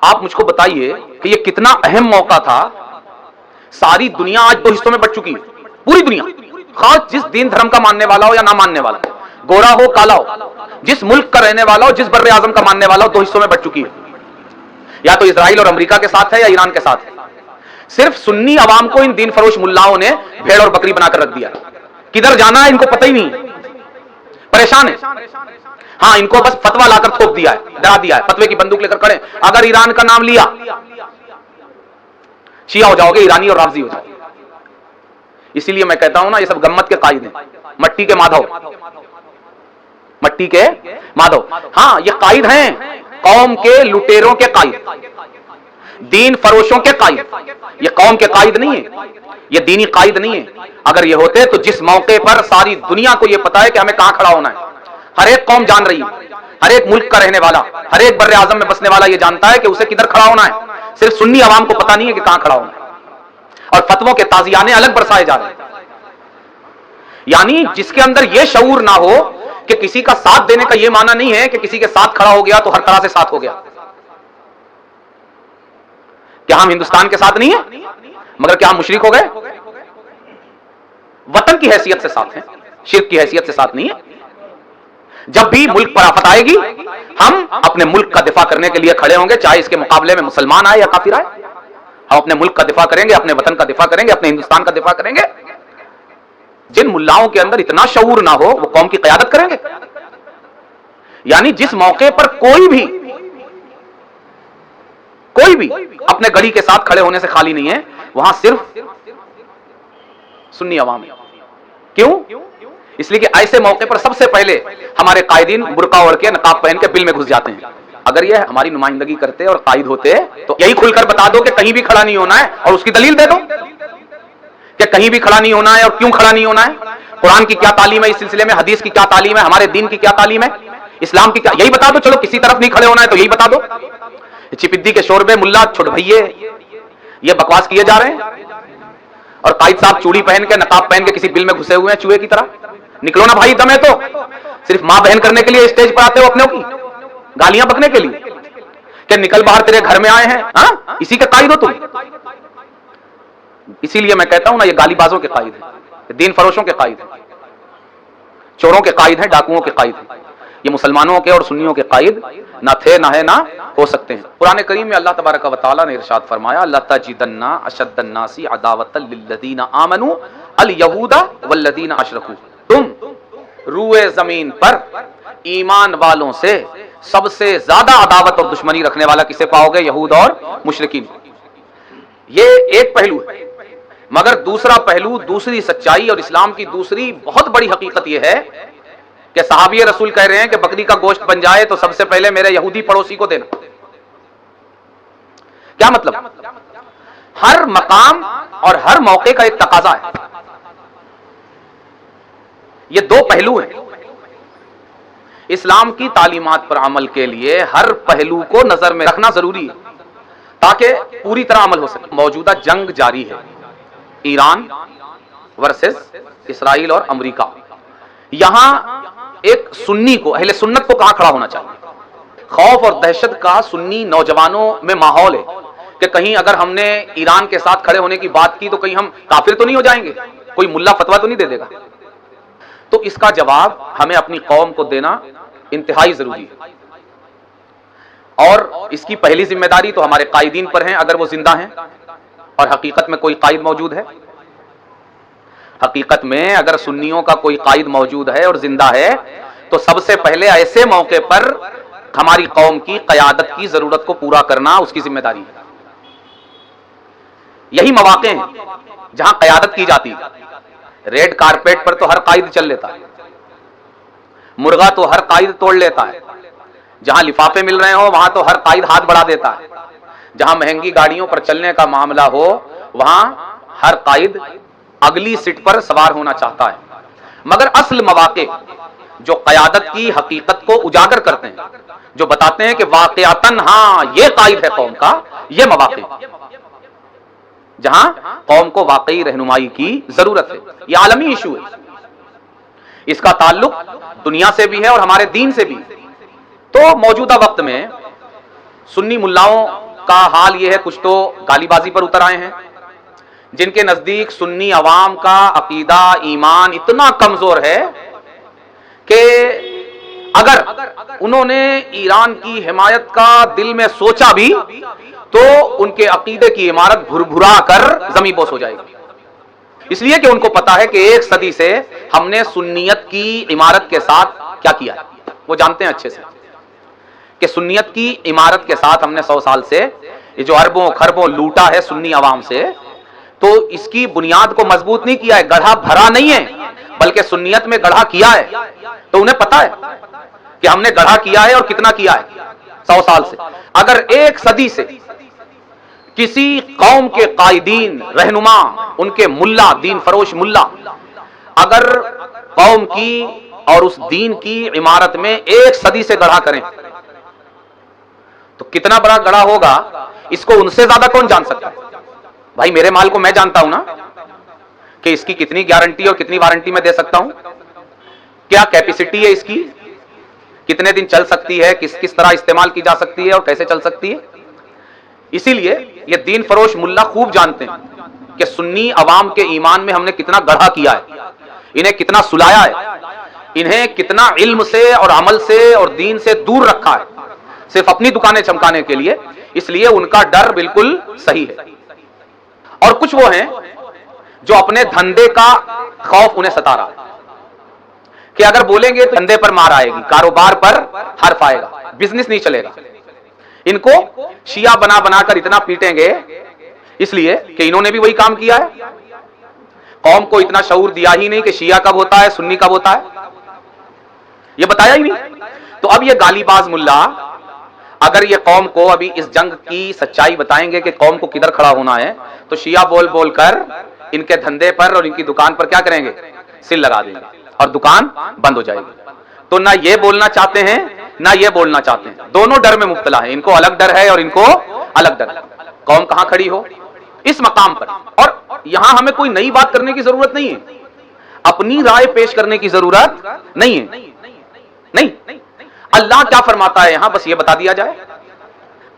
آپ مجھ کو بتائیے کہ یہ کتنا اہم موقع تھا. ساری دنیا آج دو حصوں میں بٹ چکی ہے. پوری دنیا، خاص جس دین دھرم کا ماننے والا ہو یا نہ ماننے والا، گورا ہو کالا ہو، جس ملک کا رہنے والا ہو، جس بر اعظم کا ماننے والا ہو، دو حصوں میں بٹ چکی ہے. یا تو اسرائیل اور امریکہ کے ساتھ ہے یا ایران کے ساتھ ہے. صرف سنی عوام کو ان دین فروش ملاؤں نے بھیڑ اور بکری بنا کر رکھ دیا. کدھر جانا ہے ان کو پتہ ہی نہیں، پریشان ہے. ہاں، ان کو بس فتوا لا کر تھوپ دیا ہے، ڈرا دیا ہے، فتوے کی بندوق لے کر کھڑے. اگر ایران کا نام لیا شیعہ ہو جاؤ گے، ایرانی اور رافضی ہو جاؤ گے. اسی لیے میں کہتا ہوں نا، یہ سب گمت کے قائد ہیں، مٹی کے مادھو، مٹی کے مادھو. ہاں، یہ قائد ہیں قوم کے لٹیروں کے قائد، دین فروشوں کے قائد. یہ قوم کے قائد نہیں ہے، یہ دینی قائد نہیں ہے. اگر یہ ہوتے تو جس موقع پر ساری دنیا کو یہ پتا ہے کہ ہمیں کہاں کھڑا ہونا ہے، ہر ایک قوم جان رہی ہے، ہر ایک ملک کا رہنے والا، ہر ایک بر اعظم میں بسنے والا یہ جانتا ہے کہ اسے کدھر کھڑا ہونا ہے. صرف سنی عوام کو پتا نہیں ہے کہ کہاں کھڑا ہونا ہے، اور فتووں کے تازیانے الگ برسائے جا رہے ہیں. یعنی جس کے اندر یہ شعور نہ ہو کہ کسی کا ساتھ دینے کا یہ معنی نہیں ہے کہ کسی کے ساتھ کھڑا ہو گیا تو ہر طرح سے ساتھ ہو گیا. کیا ہم ہندوستان کے ساتھ نہیں ہیں؟ مگر کیا ہم مشرک ہو گئے؟ وطن کی حیثیت سے ساتھ ہیں، شرک کی حیثیت سے ساتھ نہیں ہے. جب بھی ملک پر آفت آئے گی، ہم اپنے ملک کا دفاع کرنے کے لیے کھڑے ہوں گے، چاہے اس کے مقابلے میں مسلمان آئے یا کافر آئے. ہم اپنے ملک کا دفاع کریں گے، اپنے وطن کا دفاع کریں گے، اپنے ہندوستان کا دفاع کریں گے. جن ملاؤں کے اندر اتنا شعور نہ ہو، وہ قوم کی قیادت کریں گے؟ یعنی جس موقع پر کوئی بھی اپنے گڑی کے ساتھ کھڑے ہونے سے خالی نہیں ہے، وہاں صرف سنی عوام ہے. کیوں؟ اس لیے کہ ایسے موقع پر سب سے پہلے ہمارے قائدین برقع اوڑھ کے، نقاب پہن کے بل میں گھس جاتے ہیں. اگر یہ ہماری نمائندگی کرتے اور قائد ہوتے تو یہی کھل کر بتا دو کہ کہیں بھی کھڑا نہیں ہونا ہے، اور اس کی دلیل دے دو کہ کہیں بھی کھڑا نہیں ہونا ہے اور کیوں کھڑا نہیں ہونا ہے. قرآن کی کیا تعلیم ہے اس سلسلے میں، حدیث کی کیا تعلیم ہے، ہمارے دین کی کیا تعلیم ہے، اسلام کی کیا، یہی بتا دو. چلو کسی طرف نہیں کھڑے ہونا ہے تو یہی بتا دو. چپدی کے شوربے، ملا چھوٹ بھئیے یہ بکواس کیے جا رہے ہیں، اور قائد صاحب چوڑی پہن کے، نقاب پہن کے کسی بل میں گھسے ہوئے ہیں چوہے کی طرح. نکلو نا بھائی، دم ہے تو. صرف ماں بہن کرنے کے لیے اسٹیج پر آتے ہو اپنے کی گالیاں بکنے کے لیے کہ نکل باہر تیرے گھر میں آئے ہیں. ہاں، اسی کے قائد ہو تم. اسی لیے میں کہتا ہوں نا، یہ گالی بازوں کے قائد ہیں، دین فروشوں کے قائد ہیں، چوروں کے قائد ہیں، ڈاکوؤں کے قائد ہیں. یہ مسلمانوں کے اور سنیوں کے قائد نہ تھے، نہ ہے، نہ ہو سکتے ہیں. قرآن کریم میں اللہ تبارک و تعالیٰ نے ارشاد فرمایا، لَتَجِدَنَّ أَشَدَّ النَّاسِ عَدَاوَةً لِلَّذِينَ آمَنُوا الْيَهُودَ وَالَّذِينَ أَشْرَكُوا. تم روئے زمین پر ایمان والوں سے سب سے زیادہ عداوت اور دشمنی رکھنے والا کسے پاؤ گے؟ یہود اور مشرکین. یہ ایک پہلو ہے. مگر دوسرا پہلو، دوسری سچائی اور اسلام کی دوسری بہت بڑی حقیقت یہ ہے کہ صحابی رسول کہہ رہے ہیں کہ بکری کا گوشت بن جائے تو سب سے پہلے میرے یہودی پڑوسی کو دینا. کیا مطلب؟ ہر مقام اور ہر موقع کا ایک تقاضا ہے. یہ دو پہلو ہیں. اسلام کی تعلیمات پر عمل کے لیے ہر پہلو کو نظر میں رکھنا ضروری ہے تاکہ پوری طرح عمل ہو سکے. موجودہ جنگ جاری ہے، ایران ورسز اسرائیل اور امریکہ. یہاں ایک سنی کو، اہل سنت کو کہاں کھڑا ہونا چاہیے؟ خوف اور دہشت کا سنی نوجوانوں میں ماحول ہے کہ کہیں اگر ہم نے ایران کے ساتھ کھڑے ہونے کی بات کی تو کہیں ہم کافر تو نہیں ہو جائیں گے، کوئی ملا فتوا تو نہیں دے دے گا. تو اس کا جواب ہمیں اپنی قوم کو دینا انتہائی ضروری ہے. اور اس کی پہلی ذمہ داری تو ہمارے قائدین پر ہیں اگر وہ زندہ ہیں، اور حقیقت میں کوئی قائد موجود ہے. حقیقت میں اگر سنیوں کا کوئی قائد موجود ہے اور زندہ ہے تو سب سے پہلے ایسے موقع پر ہماری قوم کی قیادت کی ضرورت کو پورا کرنا اس کی ذمہ داری ہے. یہی مواقع ہیں جہاں قیادت کی جاتی ہے. ریڈ کارپیٹ پر تو ہر قائد چل لیتا ہے، مرغا تو ہر قائد توڑ لیتا ہے. جہاں لفافے مل رہے ہوں وہاں تو ہر قائد ہاتھ بڑھا دیتا ہے. جہاں مہنگی گاڑیوں پر چلنے کا معاملہ ہو وہاں ہر قائد اگلی سیٹ پر سوار ہونا چاہتا ہے. مگر اصل مواقع جو قیادت کی حقیقت کو اجاگر کرتے ہیں، جو بتاتے ہیں کہ واقعتاً ہاں یہ قائد ہے قوم کا، یہ مواقع جہاں قوم کو واقعی رہنمائی کی ضرورت ہے. یہ عالمی ایشو ہے، اس کا تعلق دنیا سے بھی ہے اور ہمارے دین سے بھی. تو موجودہ وقت میں سنی ملاؤں کا حال یہ ہے، کچھ تو گالی بازی پر اتر آئے ہیں، جن کے نزدیک سنی عوام کا عقیدہ ایمان اتنا کمزور ہے کہ اگر انہوں نے ایران کی حمایت کا دل میں سوچا بھی تو ان کے عقیدے کی عمارت بھربھرا کر زمین بوس ہو جائے گی، اس لیے کہ ان کو پتا ہے کہ 1 صدی سے ہم نے سنیت کی عمارت کے ساتھ کیا کیا ہے، وہ جانتے ہیں اچھے سے کہ سنیت کی عمارت کے ساتھ ہم نے 100 سال سے یہ جو اربوں خربوں لوٹا ہے سنی عوام سے، تو اس کی بنیاد کو مضبوط نہیں کیا ہے، گڑھا بھرا نہیں ہے، بلکہ سنیت میں گڑھا کیا ہے، تو انہیں پتا ہے کہ ہم نے گڑھا کیا ہے اور کتنا کیا ہے 100 سال سے۔ اگر 1 صدی سے کسی قوم کے قائدین رہنما، ان کے ملا، دین فروش ملا، اگر قوم کی اور اس دین کی عمارت میں 1 صدی سے گڑھا کریں تو کتنا بڑا گڑھا ہوگا، اس کو ان سے زیادہ کون جان سکتا ہے؟ بھائی میرے مال کو میں جانتا ہوں نا کہ اس کی کتنی گارنٹی اور کتنی وارنٹی میں دے سکتا ہوں، کیا کیپیسٹی ہے اس کی، کتنے دن چل سکتی ہے، کس طرح استعمال کی جا سکتی ہے اور کیسے چل سکتی ہے۔ اسی لیے یہ دین فروش ملا خوب جانتے ہیں کہ سنی عوام کے ایمان میں ہم نے کتنا گڑھا کیا ہے، انہیں کتنا سلایا ہے، انہیں کتنا علم سے اور عمل سے اور دین سے دور رکھا ہے، صرف اپنی دکانیں چمکانے کے لیے۔ اس لیے ان کا ڈر بالکل صحیح ہے۔ اور کچھ وہ ہیں جو اپنے دھندے کا خوف انہیں ستا رہا ہے کہ اگر بولیں گے تو دھندے پر مار آئے گی، کاروبار پر حرف آئے گا، بزنس نہیں چلے گا۔ ان کو شیعہ بنا بنا کر اتنا پیٹیں گے اس لیے کہ انہوں نے بھی وہی کام کیا ہے، قوم کو اتنا شعور دیا ہی نہیں کہ شیعہ کب ہوتا ہے سنی کب ہوتا ہے، یہ بتایا ہی نہیں۔ تو اب یہ گالی باز ملا اگر یہ قوم کو ابھی اس جنگ کی سچائی بتائیں گے کہ قوم کو کدھر کھڑا ہونا ہے، تو شیعہ بول بول کر ان کے دھندے پر اور ان کی دکان پر کیا کریں گے، سل لگا دیں گے اور دکان بند ہو جائے گی۔ تو نہ یہ بولنا چاہتے ہیں نہ یہ بولنا چاہتے ہیں، دونوں ڈر میں مبتلا ہیں، ان کو الگ ڈر ہے اور ان کو الگ ڈر ہے۔ قوم کہاں کھڑی ہو اس مقام پر، اور یہاں ہمیں کوئی نئی بات کرنے کی ضرورت نہیں ہے، اپنی رائے پیش کرنے کی ضرورت نہیں ہے۔ نہیں، اللہ کیا فرماتا ہے یہاں بس یہ بتا دیا جائے،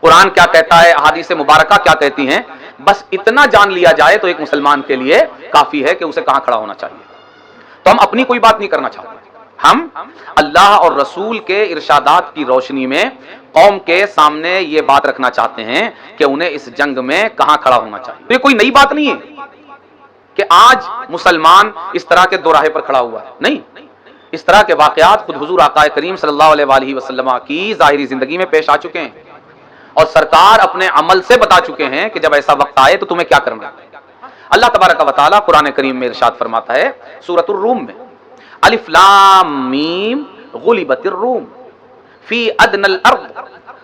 قرآن کیا کہتا ہے، احادیث مبارکہ کیا کہتی ہیں، بس اتنا جان لیا جائے تو ایک مسلمان کے لیے کافی ہے کہ اسے کہاں کھڑا ہونا چاہیے۔ تو ہم اپنی کوئی بات نہیں کرنا چاہتے، ہم اللہ اور رسول کے ارشادات کی روشنی میں قوم کے سامنے یہ بات رکھنا چاہتے ہیں کہ انہیں اس جنگ میں کہاں کھڑا ہونا چاہیے۔ تو یہ کوئی نئی بات نہیں ہے کہ آج مسلمان اس طرح کے دو راہے پر کھڑا ہوا ہے، نہیں، اس طرح کے واقعات خود حضور آقا کریم صلی اللہ علیہ وآلہ وسلم کی ظاہری زندگی میں پیش آ چکے ہیں، اور سرکار اپنے عمل سے بتا چکے ہیں کہ جب ایسا وقت آئے تو تمہیں کیا کرنا ہے۔ اللہ تبارک و تعالیٰ قرآن کریم میں ارشاد فرماتا ہے سورۃ الروم میں، الف لام میم غلبت الروم فی ادنى الارض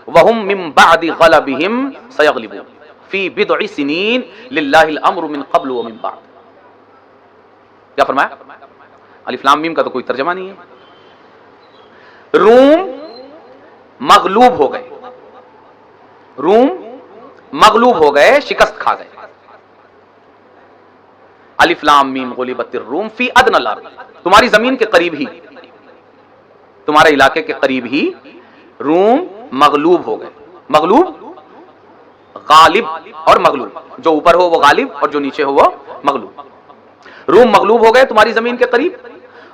وهم من بعد غلبهم سيغلبون فی بضع سنین للہ الامر من قبل ومن بعد۔ کیا فرمایا؟ الف لام میم کا تو کوئی ترجمہ نہیں ہے۔ روم مغلوب ہو گئے، روم مغلوب ہو گئے، شکست کھا گئے۔ الف لام میم غلبت الروم فی ادنى الارض، تمہاری زمین کے قریب ہی، تمہارے علاقے کے قریب ہی روم مغلوب ہو گئے۔ مغلوب غالب اور مغلوب، جو اوپر ہو وہ غالب اور جو نیچے ہو وہ مغلوب۔ روم مغلوب ہو گئے تمہاری زمین کے قریب،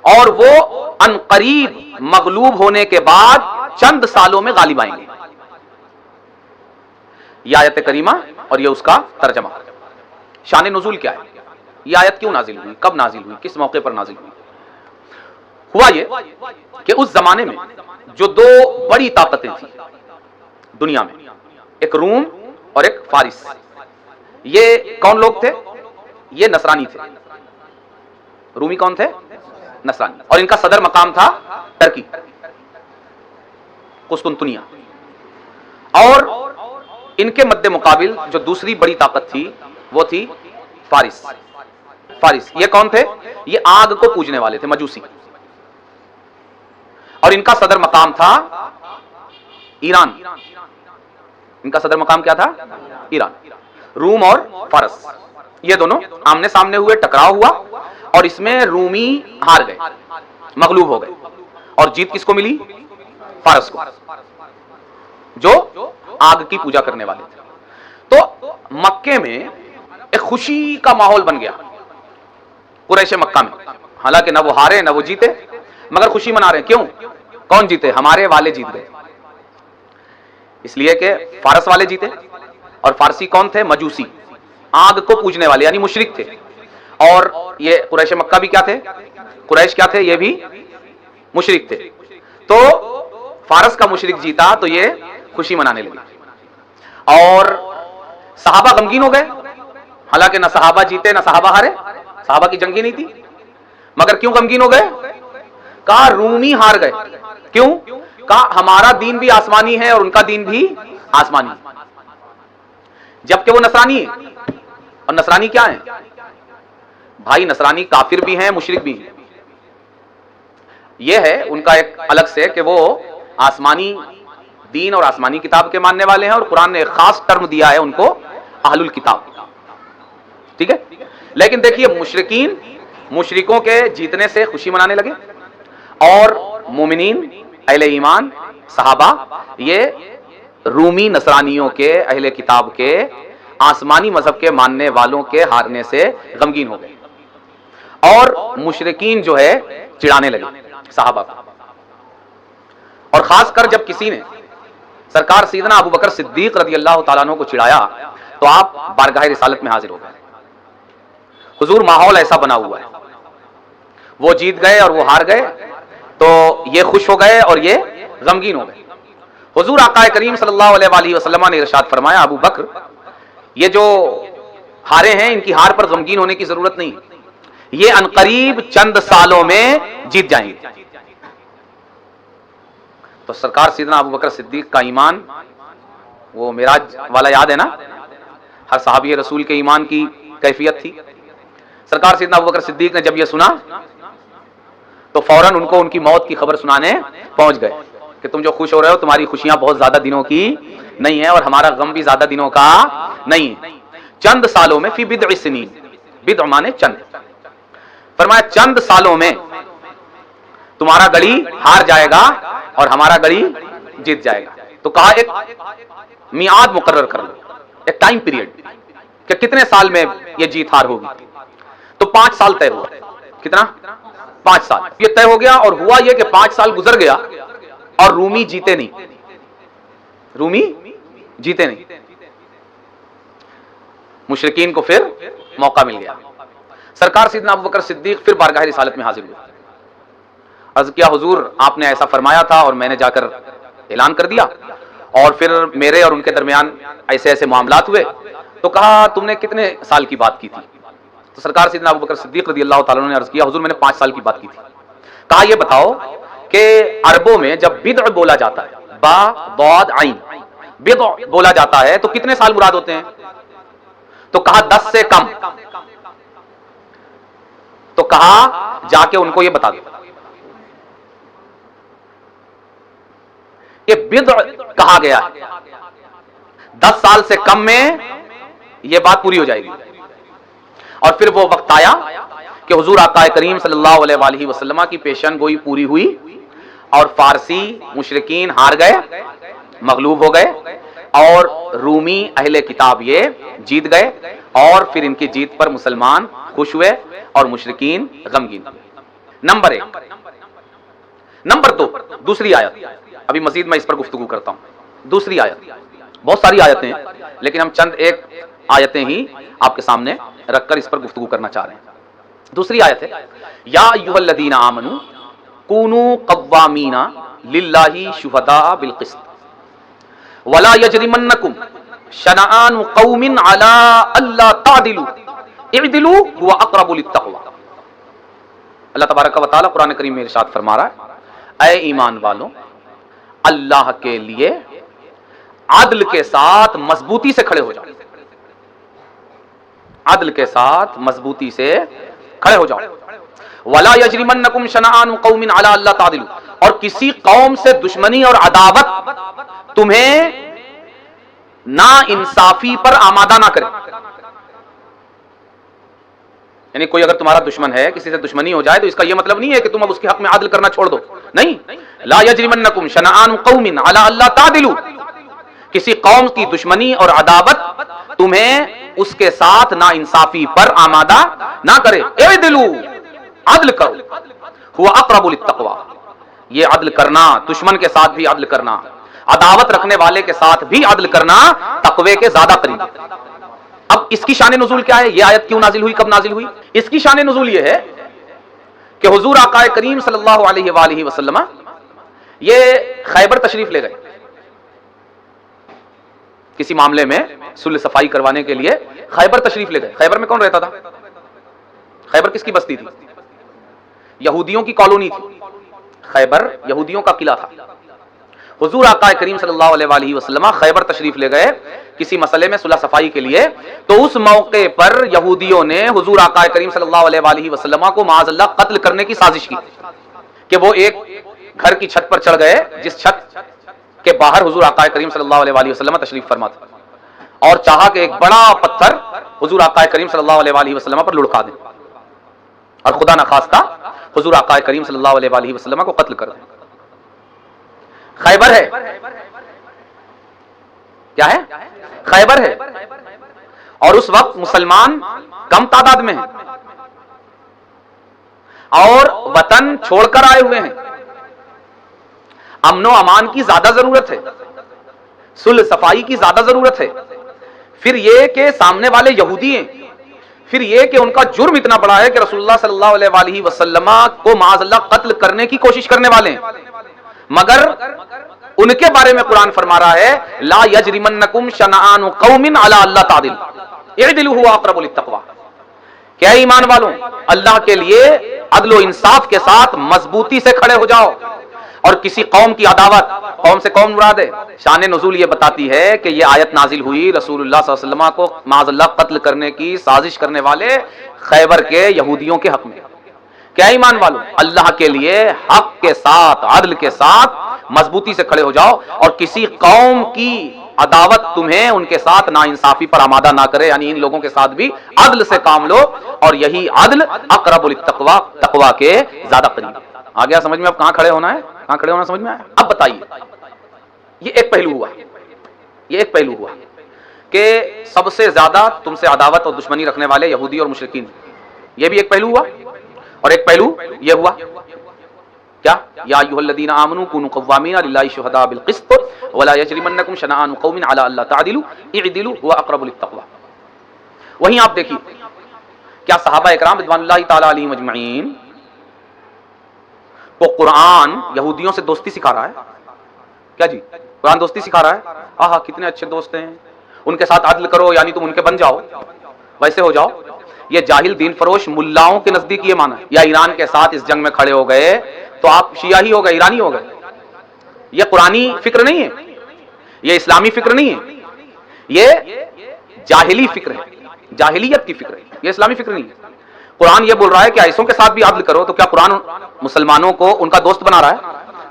اور وہ ان قریب مغلوب ہونے کے بعد چند سالوں میں غالب آئیں گے۔ یہ آیت کریمہ اور یہ اس کا ترجمہ۔ شان نزول کیا ہے؟ یہ آیت کیوں نازل ہوئی، کب نازل ہوئی، کس موقع پر نازل ہوئی؟ ہوا یہ کہ اس زمانے میں جو دو بڑی طاقتیں تھیں دنیا میں، ایک روم اور ایک فارس، یہ کون لوگ تھے؟ یہ نصرانی تھے۔ رومی کون تھے؟ نصرانی، اور ان کا صدر مقام تھا ترکی، قسطنطنیہ۔ اور ان کے مد مقابل جو دوسری بڑی طاقت تھی وہ تھی فارس۔ فارس یہ کون تھے؟ یہ آگ کو پوجنے والے تھے، مجوسی، اور ان کا صدر مقام تھا ایران۔ ان کا صدر مقام کیا تھا؟ ایران۔ روم اور فارس یہ دونوں آمنے سامنے ہوئے، ٹکراؤ ہوا، اور اس میں رومی ہار گئے، مغلوب ہو گئے، اور جیت کس کو ملی؟ فارس کو، جو آگ کی پوجا کرنے والے تھے۔ تو مکے میں ایک خوشی کا ماحول بن گیا قریش مکہ میں، حالانکہ نہ وہ ہارے نہ وہ جیتے، مگر خوشی منا رہے ہیں. کیوں؟ کون جیتے؟ ہمارے والے جیت گئے. اس لیے کہ فارس والے جیتے، اور فارسی کون تھے؟ مجوسی، آگ کو پوجنے والے، یعنی مشرک تھے. اور یہ قریش مکہ بھی کیا تھے؟ قریش کیا تھے؟ یہ بھی مشرک تھے. تو فارس کا مشرک جیتا تو یہ خوشی منانے لگے، اور صحابہ غمگین ہو گئے، حالانکہ نہ صحابہ جیتے نہ صحابہ ہارے، صحابہ کی جنگ ہی نہیں تھی. مگر کیوں غمگین ہو گئے؟ کہا رومی ہار گئے. کیوں؟ کہا ہمارا دین بھی آسمانی ہے اور ان کا دین بھی آسمانی، جبکہ وہ نصرانی ہے. اور نصرانی کیا ہیں بھائی؟ نصرانی کافر بھی ہیں، مشرک بھی ہیں. یہ ہے ان کا ایک الگ سے کہ وہ آسمانی دین اور آسمانی کتاب کے ماننے والے ہیں، اور قرآن نے ایک خاص ٹرم دیا ہے ان کو، اہل الکتاب. ٹھیک ہے. لیکن دیکھیے مشرکوں کے جیتنے سے خوشی منانے لگے، اور مومنین اہل ایمان صحابہ یہ رومی نصرانیوں کے اہل کتاب کے آسمانی مذہب کے ماننے والوں کے ہارنے سے غمگین ہو گئے، اور مشرکین جو ہے چڑھانے لگے صحابہ کو. اور خاص کر جب کسی نے سرکار سیدنا ابو بکر صدیق رضی اللہ تعالیٰ عنہ کو چڑھایا تو آپ بارگاہ رسالت میں حاضر ہو گئے. حضور ماحول ایسا بنا ہوا ہے، وہ جیت گئے اور وہ ہار گئے تو یہ خوش ہو گئے اور یہ غمگین ہو گئے. حضور آقا کریم صلی اللہ علیہ وآلہ وسلم نے ارشاد فرمایا ابو بکر یہ جو ہارے ہیں ان کی ہار پر غمگین ہونے کی ضرورت نہیں، یہ عنقریب چند سالوں میں جیت جائیں گے. تو سرکار سیدنا ابو بکر صدیق کا ایمان وہ معراج والا یاد ہے نا، ہر صحابی رسول کے ایمان کی کیفیت تھی. سرکار سیدنا ابو بکر صدیق نے جب یہ سنا تو فوراً ان کو ان کی موت کی خبر سنانے پہنچ گئے کہ تم جو خوش ہو رہے ہو تمہاری خوشیاں بہت زیادہ دنوں کی نہیں ہیں، اور ہمارا غم بھی زیادہ دنوں کا نہیں ہے. چند سالوں میں، فی بضع سنین، بضع مانے چند، فرمایا چند سالوں میں تمہارا گڑی ہار جائے گا اور ہمارا گڑی جیت جائے گا. تو کہا ایک میعاد مقرر کر لو، ایک ٹائم پیریڈ کہ کتنے سال میں یہ جیت ہار ہوگی. تو 5 سال طے ہوا. کتنا؟ 5 سال. یہ طے ہو گیا، اور ہوا یہ کہ 5 سال گزر گیا اور رومی جیتے نہیں، رومی جیتے نہیں. مشرکین کو پھر موقع مل گیا. سرکار سیدنا ابو بکر صدیق پھر بارگاہ رسالت میں حاضر ہوئے. عرض کیا حضور آپ نے ایسا فرمایا تھا اور میں نے جا کر اعلان کر دیا، اور پھر میرے اور ان کے درمیان ایسے ایسے معاملات ہوئے. تو کہا تم نے کتنے سال کی بات کی تھی؟ تو سرکار سیدنا ابو بکر صدیق رضی اللہ تعالیٰ نے عرض کیا حضور میں نے 5 سال کی بات کی تھی. کہا یہ بتاؤ کہ عربوں میں جب بدع بولا جاتا ہے، با ضاد عین، بدع بولا جاتا ہے تو کتنے سال مراد ہوتے ہیں؟ تو کہا 10 سے کم. تو کہا جا کے ان کو یہ بتا دو کہ بدع کہا گیا ہے، 10 سال سے کم میں یہ بات پوری ہو جائے گی. اور پھر وہ وقت آیا کہ حضور آقا کریم صلی اللہ علیہ وآلہ وسلم کی پیشن گوئی پوری ہوئی، اور فارسی مشرکین ہار گئے، مغلوب ہو گئے، اور رومی اہل کتاب یہ جیت گئے. اور پھر ان کی جیت پر مسلمان خوش ہوئے اور مشرکین غمگین. نمبر 1. نمبر 2 دوسری آیت. ابھی مزید میں اس پر گفتگو کرتا ہوں. دوسری آیت، بہت ساری آیتیں ہیں لیکن ہم چند ایک آیتیں ہی آپ کے سامنے رکھ کر اس پر گفتگو کرنا چاہ رہے ہیں. دوسری آیت ہے یا ایھا الذین آمنوا کونوا قوامین للہ شہداء بالقسط ولا یجرمنکم شنآن قوم علی الا تعدلوا اعدلوا هو اقرب للتقوی. اللہ تبارک و تعالی قرآن کریم میں ارشاد فرما رہا ہے اے ایمان والوں، اللہ کے لیے عدل کے ساتھ مضبوطی سے کھڑے ہو جاؤ، عدل کے ساتھ مضبوطی سے کھڑے ہو جاؤ. ولا یجرمنکم شنآن قوم علی الا تعدلوا، اور کسی قوم سے دشمنی اور عداوت تمہیں نا انصافی پر آمادہ نہ کرے. یعنی کوئی اگر تمہارا دشمن ہے، کسی سے دشمنی ہو جائے تو اس کا یہ مطلب نہیں ہے کہ تم اب اس کے حق میں عدل کرنا چھوڑ دو. نہیں، لا یجرمنکم شنآن قوم علی الا تعدلوا، کسی قوم کی دشمنی اور عداوت تمہیں اس کے ساتھ نا انصافی پر آمادہ نہ کرے. اعدلوا، عدل کرو، ہوا اقرب للتقوی، یہ عدل کرنا، دشمن کے ساتھ بھی عدل کرنا، عداوت رکھنے والے کے ساتھ بھی عدل کرنا تقوی کے زیادہ قریب. اب اس کی شان نزول کیا ہے؟ یہ آیت کیوں نازل ہوئی، کب نازل ہوئی؟ اس کی شان نزول یہ ہے کہ حضور آقا کریم صلی اللہ علیہ وآلہ وسلم یہ خیبر تشریف لے گئے کسی معاملے میں صلح صفائی کروانے کے لیے. خیبر تشریف لے گئے. خیبر میں کون رہتا تھا؟ خیبر کس کی بستی تھی؟ یہودیوں کی کالونی تھی. خیبر یہودیوں کا قلعہ تھا. حضور آقا کریم صلی اللہ علیہ وآلہ وسلم خیبر تشریف لے گئے کسی مسئلے میں صلح صفائی کے لیے. تو اس موقع پر یہودیوں نے حضور آقا کریم صلی اللہ علیہ وآلہ وسلم کو معاذ اللہ قتل کرنے کی سازش کی کہ وہ ایک گھر کی چھت پر چڑھ گئے جس چھت کے باہر حضور آقا کریم صلی اللہ علیہ وآلہ وسلم تشریف فرما تھا، اور چاہا کہ ایک بڑا پتھر حضور آقا کریم صلی اللہ علیہ وآلہ وسلم پر لڑکا دیں اور خدا نخواستہ حضور آقا کریم صلی اللہ علیہ وآلہ وسلم کو قتل کر دیں. خیبر ہے، کیا ہے؟ خیبر ہے. اور اس وقت مسلمان کم تعداد میں ہیں اور وطن چھوڑ کر آئے ہوئے ہیں. امن و امان کی زیادہ ضرورت ہے، صلح صفائی کی زیادہ ضرورت ہے. پھر یہ کہ سامنے والے یہودی ہیں، پھر یہ کہ ان کا جرم اتنا بڑا ہے کہ رسول اللہ صلی اللہ علیہ وآلہ وسلم کو معاذ اللہ قتل کرنے کی کوشش کرنے والے ہیں. مگر ان کے بارے میں قرآن فرما رہا ہے لا یجرمنکم شنآن قوم علی اللہ تعدلوا اعدلوا هو اقرب للتقوی. کیا ایمان والوں، اللہ کے لیے عدل و انصاف کے ساتھ مضبوطی سے کھڑے ہو جاؤ. اور کسی قوم کی عداوت، قوم سے کون مراد ہے؟ شان نزول یہ بتاتی ہے کہ یہ آیت نازل ہوئی رسول اللہ صلی اللہ علیہ وسلم کو معاذ اللہ قتل کرنے کی سازش کرنے والے خیبر کے یہودیوں کے حق میں. کیا ایمان والوں، اللہ کے لیے حق کے ساتھ، عدل کے ساتھ مضبوطی سے کھڑے ہو جاؤ اور کسی قوم کی عداوت تمہیں ان کے ساتھ نا انصافی پر آمادہ نہ کرے، یعنی ان لوگوں کے ساتھ بھی عدل سے کام لو. اور یہی عدل اقرب للتقوی، تقوی کے زیادہ قریب. آ گیا سمجھ میں؟ اب کہاں کھڑے ہونا ہے، کہاں کھڑے ہونا سمجھ میں آیا؟ اب بتائیے، یہ ایک پہلو ہوا، یہ ایک پہلو ہوا کہ سب سے زیادہ تم سے عداوت اور دشمنی رکھنے والے یہودی اور مشرکین، یہ بھی ایک پہلو ہوا. اور ایک پہلو یہ ہوا کیا؟ یا ایھا الذین آمنوا کونوا قوامین للہ شہداء بالقسط ولا یجرمنکم شنآن قوم علی الا تعدلوا اعدلوا هو اقرب للتقوی. وہیں آپ دیکھیے کیا صحابہ اکرام رضوان اللہ تعالی علیہم اجمعین کو قرآن یہودیوں سے دوستی سکھا رہا ہے؟ کیا جی؟ قرآن دوستی سکھا رہا ہے. آہا کتنے اچھے دوست ہیں، ان کے ساتھ عدل کرو، یعنی تم ان کے بن جاؤ، ویسے ہو جاؤ. یہ جاہل دین فروش ملاؤں کے نزدیک یہ مانا ہے. یا ایران کے ساتھ اس جنگ میں کھڑے ہو گئے تو آپ شیعہ ہی ہو گئے، ایرانی ہو گئے. یہ قرآنی فکر نہیں ہے، یہ اسلامی فکر نہیں ہے، یہ جاہلی فکر ہے، جاہلیت کی فکر ہے، یہ اسلامی فکر نہیں ہے. قرآن یہ بول رہا ہے کہ ایسوں کے ساتھ بھی عدل کرو. تو کیا قرآن مسلمانوں کو ان کا دوست بنا رہا ہے؟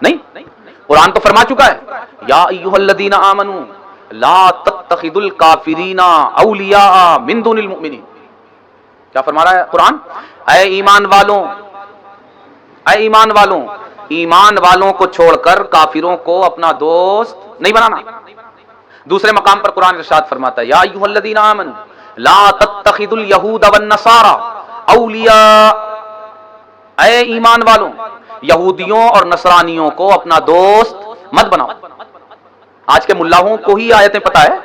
نہیں. قرآن تو فرما چکا ہے یا ایھا الذین آمنوا لا تتخذوا الکافرین اولیاء من دون المؤمنین. کیا فرما رہا ہے قرآن؟ اے ایمان والوں، اے ایمان والوں، ایمان والوں کو چھوڑ کر کافروں کو اپنا دوست نہیں بنانا. دوسرے مقام پر قرآن ارشاد فرماتا ہے یا ایھا الذین آمنوا لا تتخذوا اليہود والنصارى اولیاء. اے ایمان والوں، یہودیوں اور نصرانیوں کو اپنا دوست مت بناؤ. آج کے ملاحوں کو ہی آیتیں پتہ ہے،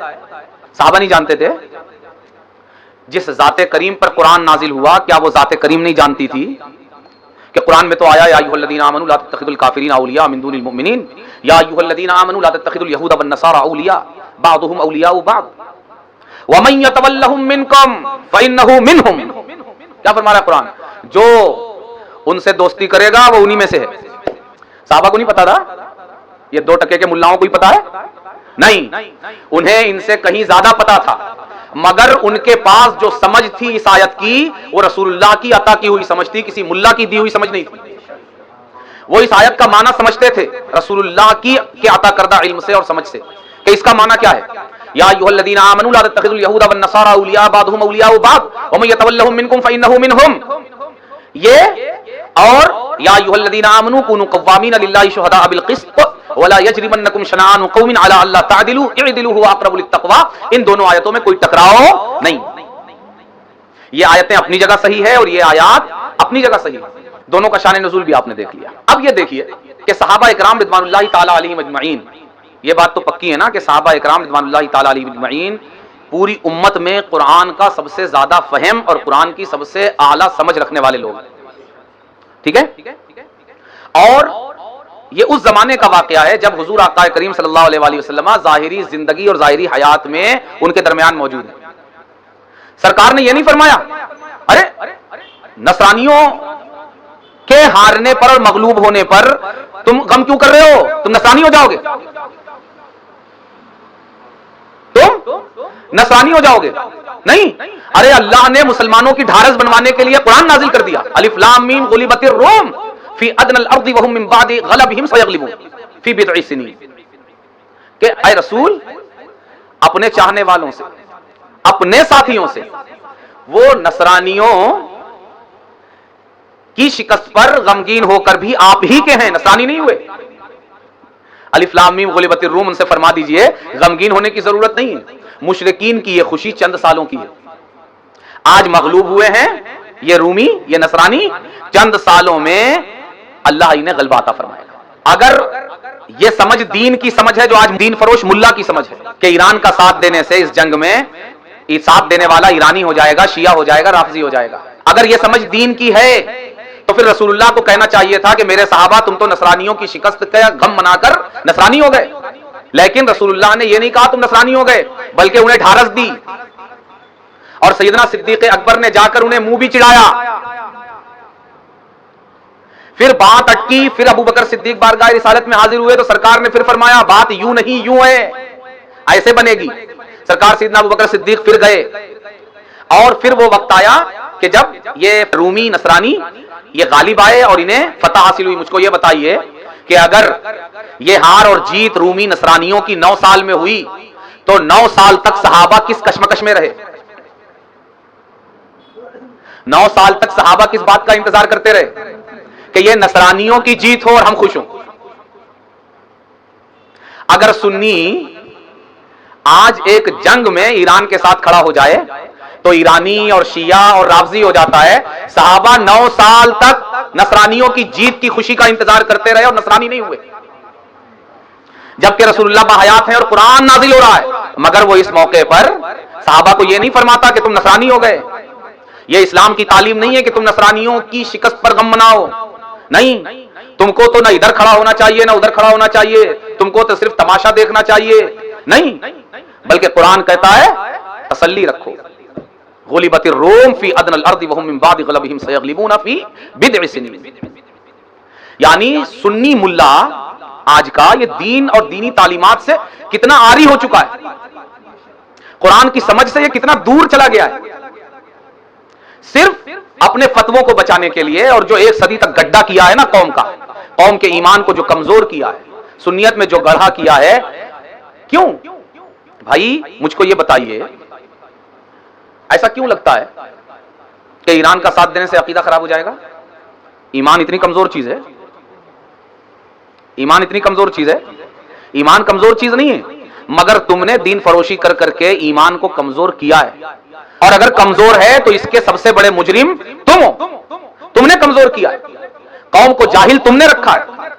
صحابہ نہیں جانتے تھے. جس ذات کریم پر قرآن نازل ہوا کیا وہ ذات کریم نہیں جانتی تھی کہ قرآن میں تو آیا یا ایھا الذین آمنوا لا تتخذوا الکافرین اولیاء من دون المؤمنین، یا ایھا الذین آمنوا لا تتخذوا اليہود والنصارى اولیاء بعضهم اولیاء بعض ومن یتولہم منکم فانہ منہم. کیا فرما رہا ہے قرآن؟ جو ان سے دوستی کرے گا وہ انہی میں سے ہے. صحابہ کو نہیں پتا تھا؟ یہ 2 ٹکے کے ملاؤں کو ہی پتا ہے؟ نہیں، انہیں ان سے کہیں زیادہ پتا تھا. مگر ان کے پاس جو سمجھ تھی اس آیت کی وہ رسول اللہ کی عطا کی ہوئی سمجھ تھی، کسی ملا کی دی ہوئی سمجھ نہیں تھی. وہ اس آیت کا معنی سمجھتے تھے رسول اللہ کی عطا کردہ علم سے اور سمجھ سے کہ اس کا معنی کیا ہے. یا ایھا الذین آمنوا لا تتخذوا اليہود والنصارى اولیاء بعضهم اولیاء بعض ومن یتولہم منکم فانہ منہم. یہ اور یا ایھا الذین آمنوا کونوا قوامین للہ شہداء بالقسط ولا یجرمنکم شنآن قوم علی الا تعدلوا اعدلوا هو اقرب للتقوی. ان دونوں آیتوں میں کوئی ٹکراؤ نہیں. یہ آیتیں اپنی جگہ صحیح ہے اور یہ آیات اپنی جگہ صحیح ہے. دونوں کا شان نزول بھی آپ نے دیکھ لیا. اب یہ دیکھیے کہ صحابہ اکرام رضوان اللہ تعالی علیہم اجمعین، یہ بات تو پکی ہے نا کہ صحابہ اکرام رضوان اللہ تعالی علیہم اجمعین پوری امت میں قرآن کا سب سے زیادہ فہم اور قرآن کی سب سے اعلیٰ سمجھ رکھنے والے لوگ. ٹھیک ہے. اور یہ اس زمانے کا واقعہ ہے جب حضور آقا کریم صلی اللہ علیہ وآلہ وسلم ظاہری زندگی اور ظاہری حیات میں ان کے درمیان موجود ہیں. سرکار نے یہ نہیں فرمایا ارے نصرانیوں کے ہارنے پر اور مغلوب ہونے پر تم غم کیوں کر رہے ہو، تم نصرانی ہو جاؤ گے، تم نصرانی ہو جاؤ گے. نہیں، ارے اللہ نے مسلمانوں کی ڈھارس بنوانے کے لیے قرآن نازل کر دیا. الف لام میم غلبت الروم فی ادنى الارض وهم من بعد غلبهم سيغلبون فی بضع سنین. کہ اے رسول اپنے چاہنے والوں سے، اپنے ساتھیوں سے، وہ نصرانیوں کی شکست پر غمگین ہو کر بھی آپ ہی کے ہیں، نصرانی نہیں ہوئے. الف لام میم غلبت الروم، ان سے فرما دیجئے غمگین ہونے کی ضرورت نہیں ہے. مشرکین کی یہ خوشی چند سالوں کی ہے. آج مغلوب ہوئے ہیں یہ رومی، یہ نصرانی، چند سالوں میں اللہ انہیں غلبہ عطا فرمائے گا. اگر یہ سمجھ دین کی سمجھ ہے جو آج دین فروش ملا کی سمجھ ہے کہ ایران کا ساتھ دینے سے اس جنگ میں ساتھ دینے والا ایرانی ہو جائے گا، شیعہ ہو جائے گا، رافضی ہو جائے گا، اگر یہ سمجھ دین کی ہے تو پھر رسول اللہ کو کہنا چاہیے تھا کہ میرے صحابہ تم تو نصرانیوں کی شکست کا غم منا کر نصرانی ہو گئے. لیکن رسول اللہ نے یہ نہیں کہا تم نصرانی ہو گئے، بلکہ انہیں ڈھارس دی. اور سیدنا صدیق اکبر نے جا کر انہیں منہ بھی چڑھایا. پھر بات اٹکی، پھر ابو بکر صدیق بارگاہ رسالت میں حاضر ہوئے تو سرکار نے پھر فرمایا بات یوں نہیں یوں ہے، ایسے بنے گی. سرکار سیدنا ابو بکر صدیق پھر گئے اور پھر وہ وقت آیا کہ جب یہ رومی نصرانی یہ غالب آئے اور انہیں فتح حاصل ہوئی. مجھ کو یہ بتائیے کہ اگر یہ ہار اور جیت رومی نصرانیوں کی 9 سال میں ہوئی تو 9 سال تک صحابہ کس کشمکش میں رہے؟ 9 سال تک صحابہ کس بات کا انتظار کرتے رہے کہ یہ نصرانیوں کی جیت ہو اور ہم خوش ہوں. اگر سنی آج ایک جنگ میں ایران کے ساتھ کھڑا ہو جائے تو ایرانی اور شیعہ اور رافضی ہو جاتا ہے. صحابہ 9 سال تک نصرانیوں کی جیت کی خوشی کا انتظار کرتے رہے اور نصرانی نہیں ہوئے، جبکہ رسول اللہ باحیات ہیں اور قرآن نازل ہو رہا ہے. مگر وہ اس موقع پر صحابہ کو یہ نہیں فرماتا کہ تم نصرانی ہو گئے. یہ اسلام کی تعلیم نہیں ہے کہ تم نصرانیوں کی شکست پر غم مناؤ. نہیں، تم کو تو نہ ادھر کھڑا ہونا چاہیے نہ ادھر کھڑا ہونا چاہیے، تم کو تو صرف تماشا دیکھنا چاہیے. نہیں، بلکہ قرآن کہتا ہے تسلی رکھو. غلبت الروم فی ادنى الارض وهم من بعد غلبهم سيغلبون فی بضع سنین. یعنی سنی ملا آج کا یہ دین اور دینی تعلیمات سے کتنا عاری ہو چکا ہے، قرآن کی سمجھ سے یہ کتنا دور چلا گیا ہے. صرف اپنے فتووں کو بچانے کے لیے، اور جو 1 صدی تک گڈھا کیا ہے نا قوم کا، قوم کے ایمان کو جو کمزور کیا ہے، سنیت میں جو گڑھا کیا ہے. کیوں بھائی مجھ کو یہ بتائیے ایسا کیوں لگتا ہے کہ ایران کا ساتھ دینے سے عقیدہ خراب ہو جائے گا؟ ایمان اتنی کمزور چیز ہے؟ ایمان اتنی کمزور چیز ہے؟ ایمان کمزور چیز نہیں ہے، مگر تم نے دین فروشی کر کر کے ایمان کو کمزور کیا ہے. اور اگر کمزور ہے تو اس کے سب سے بڑے مجرم تم ہو. تم نے کمزور کیا ہے. قوم کو جاہل تم نے رکھا ہے،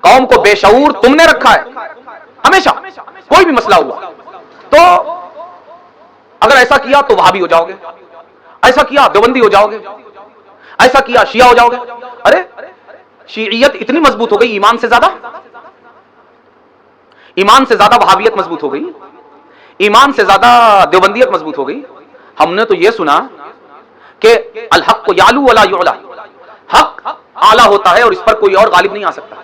قوم کو بے شعور تم نے رکھا ہے. ہمیشہ کوئی بھی مسئلہ ہوا تو اگر ایسا کیا تو وہابی ہو جاؤ گے، ایسا کیا دیوبندی ہو جاؤ گے، ایسا کیا شیعہ ہو جاؤ گے. ارے شیعیت اتنی مضبوط ہو گئی، ایمان سے زیادہ، ایمان سے زیادہ وہابیت مضبوط ہو گئی، ایمان سے زیادہ دیوبندیت مضبوط ہو گئی. ہم نے تو یہ سنا کہ الحق یعلو ولا یعلا، حق اعلیٰ ہوتا ہے اور اس پر کوئی اور غالب نہیں آ سکتا.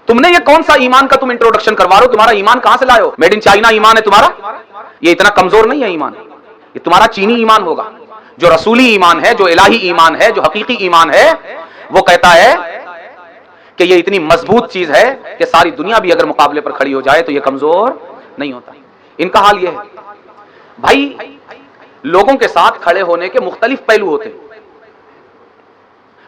تم نے یہ کون سا ایمان کا تم انٹروڈکشن کروا رہے ہو؟ تمہارا ایمان کہاں سے لائے ہو؟ میڈ ان چائنا ایمان ہے تمہارا؟ یہ اتنا کمزور نہیں ہے ایمان، یہ تمہارا چینی ایمان ہوگا. جو رسولی ایمان ہے، جو الہی ایمان ہے، جو حقیقی ایمان ہے، وہ کہتا ہے کہ یہ اتنی مضبوط چیز ہے کہ ساری دنیا بھی اگر مقابلے پر کھڑی ہو جائے تو یہ کمزور نہیں ہوتا. ان کا حال یہ ہے. بھائی لوگوں کے ساتھ کھڑے ہونے کے مختلف پہلو ہوتے ہیں،